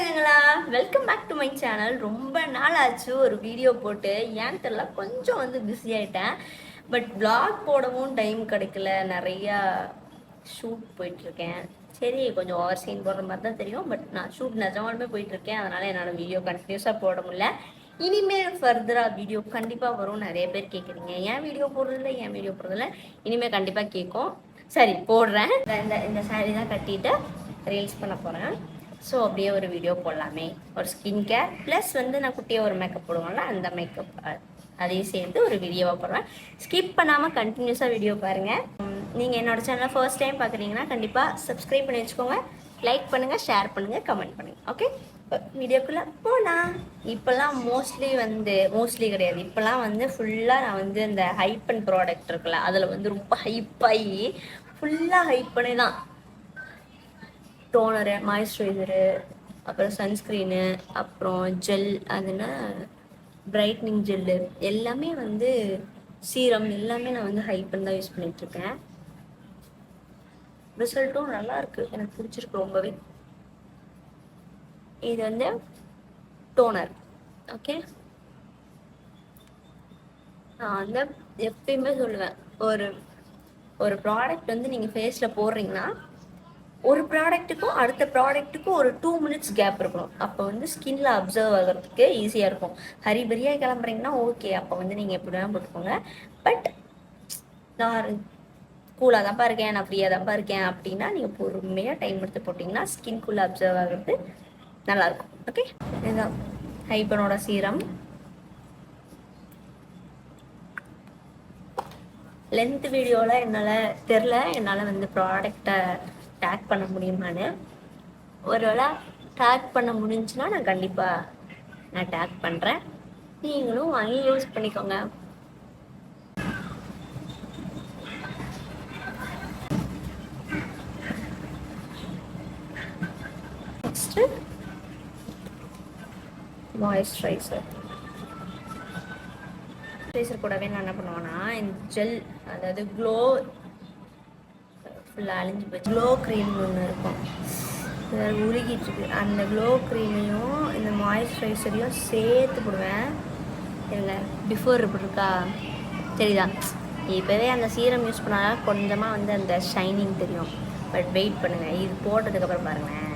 தங்கங்களா, welcome back to my channel. ரொம்ப நாள் ஆச்சு ஒரு வீடியோ போட்டு. ஏன்னு தெரியல, கொஞ்சம் பிஸி ஆயிட்டேன். பட் vlog போடவும் டைம் கிடைக்கல. நிறையா ஷூட் போயிட்டுருக்கேன். சரி, கொஞ்சம் ஓவர் சீன் போடுற மாதிரி தான் தெரியும். பட் நான் ஷூட் நிஜமாலுமே போயிட்டுருக்கேன். அதனால் என்னால் வீடியோ கண்டினியூஸாக போட முடியல. இனிமேல் ஃபர்தராக வீடியோ கண்டிப்பாக வரும். நிறைய பேர் கேட்குறீங்க, ஏன் வீடியோ போடுறதில்ல. இனிமேல் கண்டிப்பாக கேட்கும். சரி, போடுறேன். இந்த இந்த சாரீ தான் கட்டிட்டு ரீல்ஸ் பண்ண போகிறேன். ஸோ அப்படியே ஒரு வீடியோ போடலாமே. ஒரு ஸ்கின் கேர் ப்ளஸ் நான் குட்டியாக ஒரு மேக்கப் போடுவோம்ல, அந்த மேக்கப் அதையும் சேர்ந்து ஒரு வீடியோவாக போடுவேன். ஸ்கிப் பண்ணாமல் கண்டினியூஸாக வீடியோ பாருங்கள். நீங்கள் என்னோடய சேனலை ஃபர்ஸ்ட் டைம் பார்க்குறீங்கன்னா கண்டிப்பாக சப்ஸ்கிரைப் பண்ணி வச்சுக்கோங்க. லைக் பண்ணுங்கள், ஷேர் பண்ணுங்கள், கமெண்ட் பண்ணுங்கள். ஓகே, வீடியோக்குள்ளே போகலாம். இப்போல்லாம் மோஸ்ட்லி கிடையாது. இப்போல்லாம் ஃபுல்லாக நான் இந்த ஹைப்பன் ப்ராடக்ட் இருக்குல்ல, அதில் ரொம்ப ஹைப்பாகி ஃபுல்லாக ஹைப் பண்ணி தான் டோனரு, மாய்ஸ்சரைசரு, அப்புறம் சன்ஸ்க்ரீனு, அப்புறம் ஜெல், அதுனா பிரைட்னிங் ஜெல்லு, எல்லாமே சீரம் எல்லாமே நான் ஹைப்பன் தான் யூஸ் பண்ணிகிட்ருக்கேன். ரிசல்ட்டும் நல்லா இருக்குது, எனக்கு பிடிச்சிருக்கு ரொம்பவே. இது டோனர். ஓகே, நான் எப்பயுமே சொல்லுவேன், ஒரு ப்ராடக்ட் நீங்கள் ஃபேஸில் போடுறீங்கன்னா ஒரு ப்ராடக்ட்டுக்கும் அடுத்த ப்ராடக்ட்டுக்கும் ஒரு 2 மினிட்ஸ் கேப் இருக்கணும். அப்போ ஸ்கின்ல அப்சர்வ் ஆகிறதுக்கு ஈஸியாக இருக்கும். ஹரிபரியாக கிளம்புறீங்கன்னா ஓகே, அப்போ நீங்கள் எப்படி வேணால் போட்டுக்கோங்க. பட் நான் கூலாக தான்ப்பா இருக்கேன், நான் ஃப்ரீயாக தான்ப்பா இருக்கேன் அப்படின்னா நீங்கள் பொறுமையாக டைம் எடுத்து போட்டிங்கன்னா ஸ்கின்குள்ளே அப்சர்வ் ஆகிறது நல்லாயிருக்கும். ஓகே, இதுதான் ஹைப்பனோட சீரம். லென்த் வீடியோவில் என்னால் ப்ராடக்டை டேக் பண்ண முடியுமான்னு. ஒருவேளை டேக் பண்ண முடிஞ்சுன்னா நான் கண்டிப்பாக டேக் பண்ணுறேன். நீங்களும் வாங்கி யூஸ் பண்ணிக்கோங்க. நெக்ஸ்ட்டு மாய்ஸ்சரைசர் கூடவே நான் என்ன பண்ணுவேன்னா, இந்த ஜெல், அதாவது ஃபுல்லாக அழிஞ்சு போச்சு, க்ளோ க்ரீம்னு ஒன்று இருக்கும், உருகிட்டு இருக்கு. அந்த க்ளோ க்ரீமையும் இந்த மாய்ஸ்சரைசரையும் சேர்த்து போடுவேன். இல்லை பிஃபோர் இப்படி இருக்கா தெரியுதா? இப்போவே அந்த சீரம் யூஸ் பண்ணால் கொஞ்சமாக அந்த ஷைனிங் தெரியும். பட் வெயிட் பண்ணுங்கள், இது போட்டதுக்கப்புறம் பாருங்களேன்.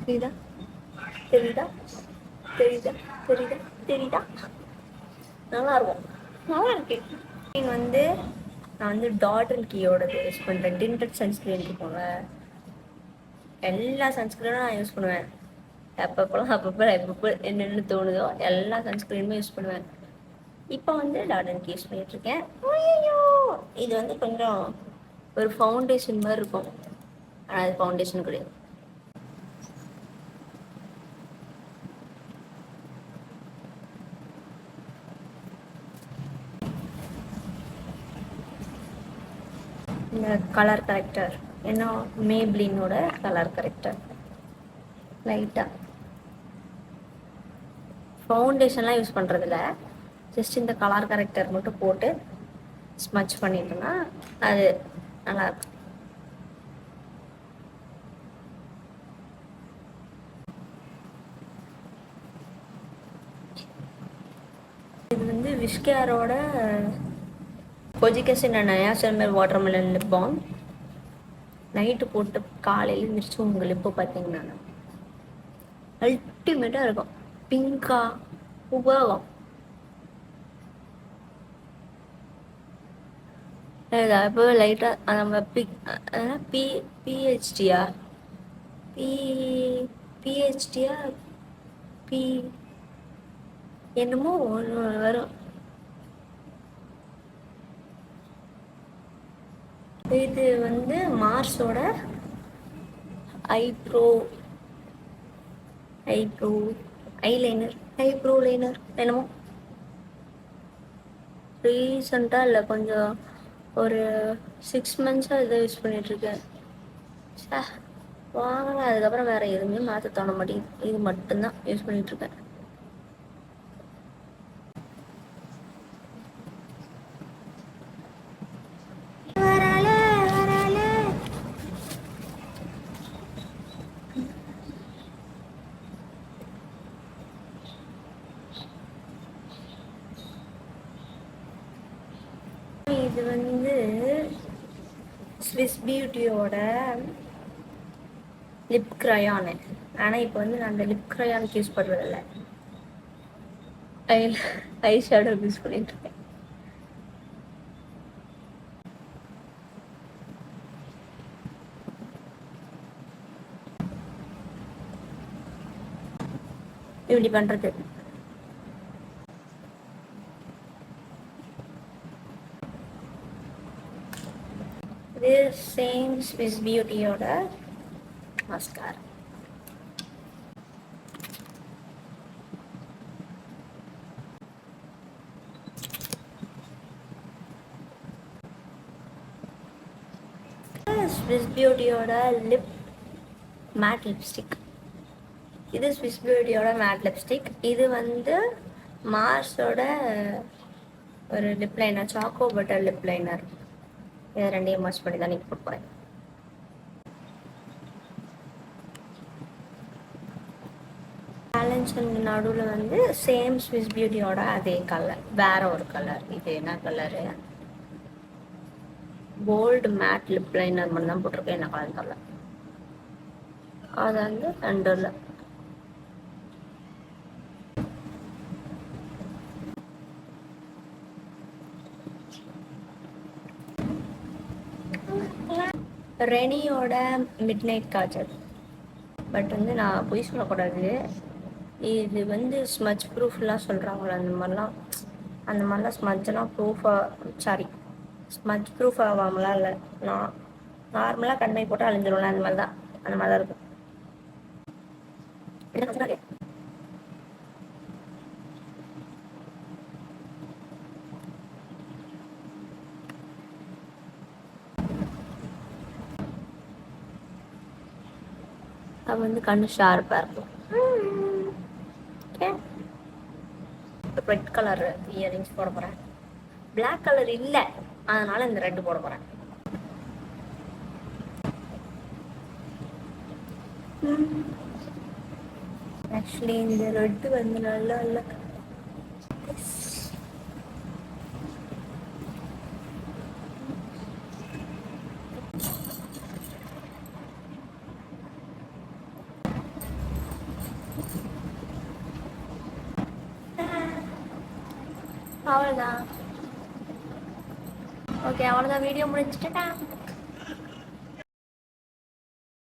தெரியுதா தெரியுதா தெரியுதா தெரியுதா தெரியுதா நல்லா இருக்கும், நல்லா இருக்கு. நீங்கள் நான் டாட்டன் கீயோடது யூஸ் பண்ணுறேன். டிண்டட் சன்ஸ்க்ரீன் இருக்குங்க, எல்லா சன்ஸ்க்ரீனும் நான் யூஸ் பண்ணுவேன். அப்பப்போ என்னென்னு தோணுதோ எல்லா சன்ஸ்க்ரீனுமே யூஸ் பண்ணுவேன். இப்போ டாட்டன் கீ யூஸ் பண்ணிகிட்ருக்கேன். இது கொஞ்சம் ஒரு ஃபவுண்டேஷன் மாதிரி இருக்கும், ஆனால் அது ஃபவுண்டேஷன் கிடையாது. இந்த கலர் கரெக்டர் என்ன, மேப்ளினோட கலர் கரெக்டர். லைட்டாக ஃபவுண்டேஷன்லாம் யூஸ் பண்ணுறதில்ல, ஜஸ்ட் இந்த கலர் கரெக்டர் மட்டும் போட்டு ஸ்மச் பண்ணிட்டோன்னா அது நல்லாயிருக்கும். இது விஷ்கேரோட கொஜிகசின் நயாசல்மேல் வாட்டர்மெலன் லிப் பாம். நைட்டு போட்டு காலையில் எழுந்திரிச்சு உங்கள் லிப்பு பார்த்தீங்கன்னா அல்டிமேட்டாக இருக்கும், பிங்காக உபயோகம். இப்போ லைட்டாக நம்ம பிஹெச்டியா பி என்னமோ ஒன்று வரும். இது மார்ஸோட ஐப்ரோ லைனர் என்னமோ ரீசெண்டாக இல்லை, கொஞ்சம் ஒரு 6 மந்த்ஸாக இதை யூஸ் பண்ணிகிட்ருக்கேன். வாங்கலாம், அதுக்கப்புறம் வேறு எதுவுமே மாற்ற தோண மாட்டேங்குது. இது மட்டும்தான் யூஸ் பண்ணிகிட்ருக்கேன். இது வந்து ஸ்விஸ் பியூட்டியோட லிப் க்ரையானு. ஆனால் இப்போ வந்து நான் அந்த லிப் க்ரையானுக்கு யூஸ் பண்ணுறதில்ல, ஐ ஷேடோ யூஸ் பண்ணிட்டு இருக்கேன். இப்படி பண்ணுறது. இது சேம் ஸ்விஸ் பியூட்டியோட மஸ்காரா. ஸ்விஸ் பியூட்டியோட லிப் மேட் லிப்ஸ்டிக். இது ஸ்விஸ் பியூட்டியோட மேட் லிப்ஸ்டிக். இது வந்து மார்ஸோட ஒரு lip liner, choco butter lip liner. இதை ரெண்டையும் மர்ச் பண்ணி தான் நீங்கள் போட போகிறேன். பேலன்ஸ் நடுவில் வந்து சேம் ஸ்விஸ் பியூட்டியோட அதே கலர், வேற ஒரு கலர். இது என்ன colour? Bold matte lip liner மட்டும் தான் போட்டிருக்கேன், என்ன கலர் தெரியல. அது வந்து ரெண்டில் ரெனியோட மிட் நைட் காஜல். பட் வந்து நான் பொய் சொல்லக்கூடாது, இது வந்து ஸ்மஜ் ப்ரூஃப்லாம் சொல்கிறாங்களே, அந்த மாதிரிலாம் ஸ்மஜ்லாம் ப்ரூஃபாக, சாரி ஸ்மஜ் ப்ரூஃப் ஆகாமலாம் இல்லை. நான் நார்மலாக கண்மை போட்டு அழிஞ்சிரும்ல, அந்த மாதிரி தான் இருக்கும். அது வந்து கண்ணு ஷார்ப்பாக இருக்கும். ரெட் கலர் இயரிங்ஸ் போட போகிறேன். பிளாக் கலர் இல்லை, அதனால இந்த ரெட்டு போட போகிறேன். ஆக்சுவலி இந்த ரெட்டு வந்து நல்லா இல்லை. அவ்வளோதான். ஓகே, அவ்வளோதான், வீடியோ முடிச்சுட்டேன்.